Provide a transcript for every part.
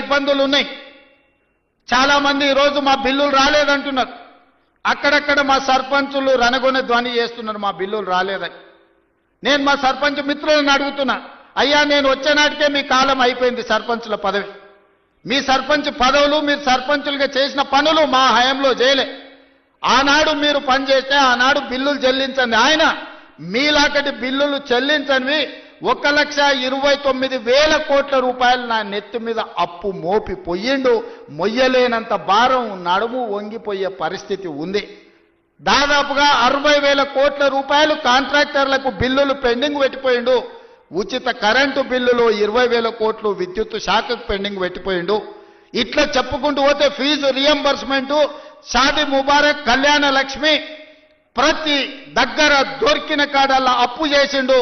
ఇబ్బందులు ఉన్నాయి. చాలా మంది ఈరోజు మా బిల్లులు రాలేదంటున్నారు. అక్కడక్కడ మా సర్పంచులు రణగొన ధ్వని చేస్తున్నారు మా బిల్లులు రాలేదని. నేను మా సర్పంచ్ మిత్రులను అడుగుతున్నా, అయ్యా నేను వచ్చే నాటికే మీ కాలం అయిపోయింది సర్పంచుల పదవి. మీ సర్పంచ్ పదవులు మీరు సర్పంచులుగా చేసిన పనులు మా హయాంలో చేయలే. ఆనాడు మీరు పనిచేస్తే ఆనాడు బిల్లులు చెల్లించండి. ఆయన మీలాకటి బిల్లులు చెల్లించనివి 1,29,000 కోట్ల రూపాయలు నా నెత్తి మీద అప్పు మోపి పోయిండు. మొయ్యలేనంత భారం నడుము వంగిపోయే పరిస్థితి ఉంది. దాదాపుగా 60,000 కోట్ల రూపాయలు కాంట్రాక్టర్లకు బిల్లులు పెండింగ్ పెట్టిపోయిండు. ఉచిత కరెంటు బిల్లులు 20,000 కోట్లు విద్యుత్ శాఖకు పెండింగ్ పెట్టిపోయిండు. ఇట్లా చెప్పుకుంటూ పోతే ఫీజు రియంబర్స్మెంటు, షాదీ ముబారక్, కళ్యాణ లక్ష్మి ప్రతి దగ్గర దొరికిన కాడల్లా అప్పు చేసిండు,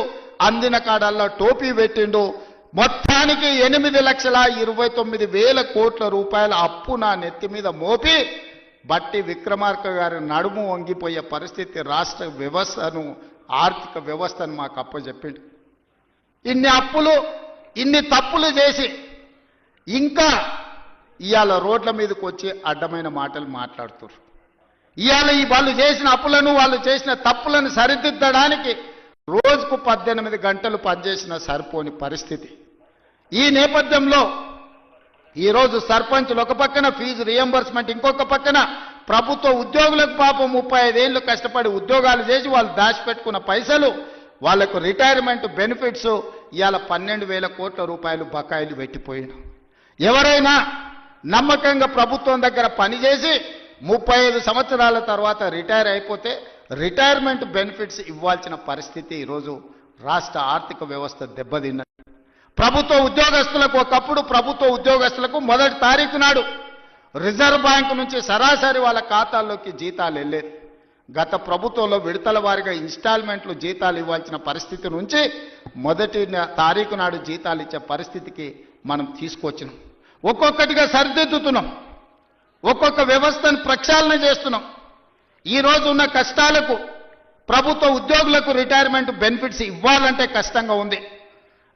అందిన కాడల్లా టోపీ పెట్టిండు. మొత్తానికి 8,29,000 కోట్ల రూపాయల అప్పు నా నెత్తి మీద మోపి బట్టి విక్రమార్క గారి నడుము వంగిపోయే పరిస్థితి రాష్ట్ర వ్యవస్థను, ఆర్థిక వ్యవస్థను మాకు అప్పచెప్పిండు. ఇన్ని అప్పులు, ఇన్ని తప్పులు చేసి ఇంకా ఇవాళ రోడ్ల మీదకి వచ్చి అడ్డమైన మాటలు మాట్లాడుతున్నారు. ఇవాళ వాళ్ళు చేసిన అప్పులను, వాళ్ళు చేసిన తప్పులను సరిదిద్దడానికి రోజుకు 18 గంటలు పనిచేసిన సరిపోని పరిస్థితి. ఈ నేపథ్యంలో ఈరోజు సర్పంచులు ఒక పక్కన ఫీజు రియంబర్స్మెంట్, ఇంకొక పక్కన ప్రభుత్వ ఉద్యోగులకు పాపం 35 ఏళ్ళు కష్టపడి ఉద్యోగాలు చేసి వాళ్ళు దాచిపెట్టుకున్న పైసలు, వాళ్లకు రిటైర్మెంట్ బెనిఫిట్స్ ఇవాళ 12,000 కోట్ల రూపాయలు బకాయిలు పెట్టిపోయాడు. ఎవరైనా నమ్మకంగా ప్రభుత్వం దగ్గర పనిచేసి 35 సంవత్సరాల తర్వాత రిటైర్ అయిపోతే రిటైర్మెంట్ బెనిఫిట్స్ ఇవ్వాల్సిన పరిస్థితి ఈరోజు రాష్ట్ర ఆర్థిక వ్యవస్థ దెబ్బతిన్నది. ప్రభుత్వ ఉద్యోగస్తులకు, ఒకప్పుడు ప్రభుత్వ ఉద్యోగస్తులకు 1వ తారీఖు నాడు రిజర్వ్ బ్యాంకు నుంచి సరాసరి వాళ్ళ ఖాతాల్లోకి జీతాలు వెళ్ళేది. గత ప్రభుత్వంలో విడతల వారీగా ఇన్స్టాల్మెంట్లు జీతాలు ఇవ్వాల్సిన పరిస్థితి నుంచి 1వ తారీఖు నాడు జీతాలు ఇచ్చే పరిస్థితికి మనం తీసుకొచ్చినాం. ఒక్కొక్కటిగా సరిదిద్దుతున్నాం, ఒక్కొక్క వ్యవస్థను ప్రక్షాళన చేస్తున్నాం. ఈ రోజు ఉన్న కష్టాలకు ప్రభుత్వ ఉద్యోగులకు రిటైర్మెంట్ బెనిఫిట్స్ ఇవ్వాలంటే కష్టంగా ఉంది.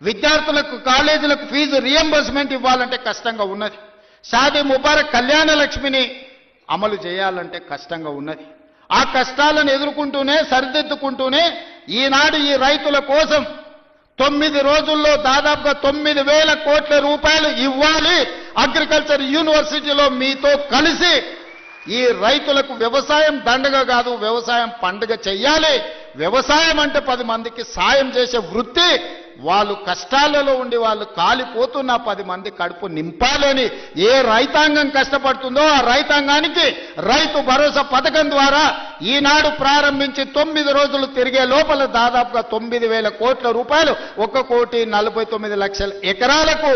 విద్యార్థులకు, కాలేజీలకు ఫీజు రియంబర్స్మెంట్ ఇవ్వాలంటే కష్టంగా ఉన్నది. షాదీ ముబారక్, కళ్యాణ లక్ష్మిని అమలు చేయాలంటే కష్టంగా ఉన్నది. ఆ కష్టాలను ఎదుర్కొంటూనే, సరిదిద్దుకుంటూనే ఈనాడు ఈ రైతుల కోసం 9 రోజుల్లో దాదాపుగా 9,000 కోట్ల రూపాయలు ఇవ్వాలి. అగ్రికల్చర్ యూనివర్సిటీలో మీతో కలిసి ఈ రైతులకు వ్యవసాయం దండగ కాదు, వ్యవసాయం పండుగ చెయ్యాలి. వ్యవసాయం అంటే 10 మందికి సాయం చేసే వృత్తి. వాళ్ళు కష్టాలలో ఉండి వాళ్ళు కాలిపోతున్న 10 మంది కడుపు నింపాలని ఏ రైతాంగం కష్టపడుతుందో ఆ రైతాంగానికి రైతు భరోసా పథకం ద్వారా ఈనాడు ప్రారంభించి 9 రోజులు తిరిగే లోపల దాదాపుగా 9,000 కోట్ల రూపాయలు, 1,49,00,000 ఎకరాలకు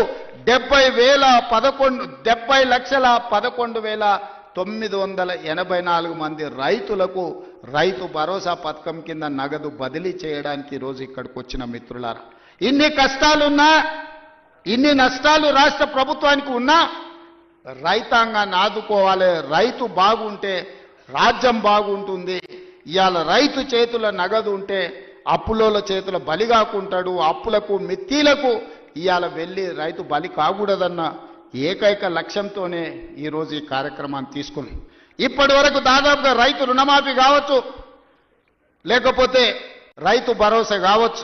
70,11,984 మంది రైతులకు రైతు భరోసా పథకం కింద నగదు బదిలీ చేయడానికి ఈరోజు ఇక్కడికి వచ్చిన మిత్రులారా, ఇన్ని కష్టాలున్నా, ఇన్ని నష్టాలు రాష్ట్ర ప్రభుత్వానికి ఉన్నా రైతాంగాన్ని ఆదుకోవాలి. రైతు బాగుంటే రాజ్యం బాగుంటుంది. ఇవాళ రైతు చేతుల నగదు ఉంటే అప్పులోల చేతుల బలి కాకుంటాడు. అప్పులకు, మిత్తిలకు ఇవాళ వెళ్ళి రైతు బలి కాకూడదన్న ఏకైక లక్ష్యంతోనే ఈరోజు ఈ కార్యక్రమాన్ని తీసుకున్నాం. ఇప్పటి వరకు దాదాపుగా రైతు రుణమాఫీ కావచ్చు, లేకపోతే రైతు భరోసా కావచ్చు,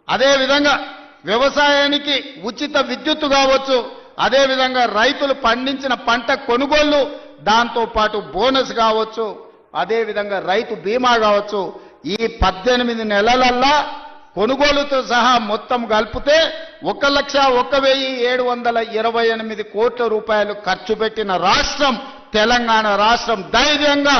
అదేవిధంగా వ్యవసాయానికి ఉచిత విద్యుత్తు కావచ్చు, అదేవిధంగా రైతులు పండించిన పంట కొనుగోళ్లు, దాంతోపాటు బోనస్ కావచ్చు, అదేవిధంగా రైతు బీమా కావచ్చు. ఈ 18 నెలలల్లా కొనుగోలుతో సహా మొత్తం కలిపితే 1,01,728 కోట్ల రూపాయలు ఖర్చు పెట్టిన రాష్ట్రం తెలంగాణ రాష్ట్రం. ధైర్యంగా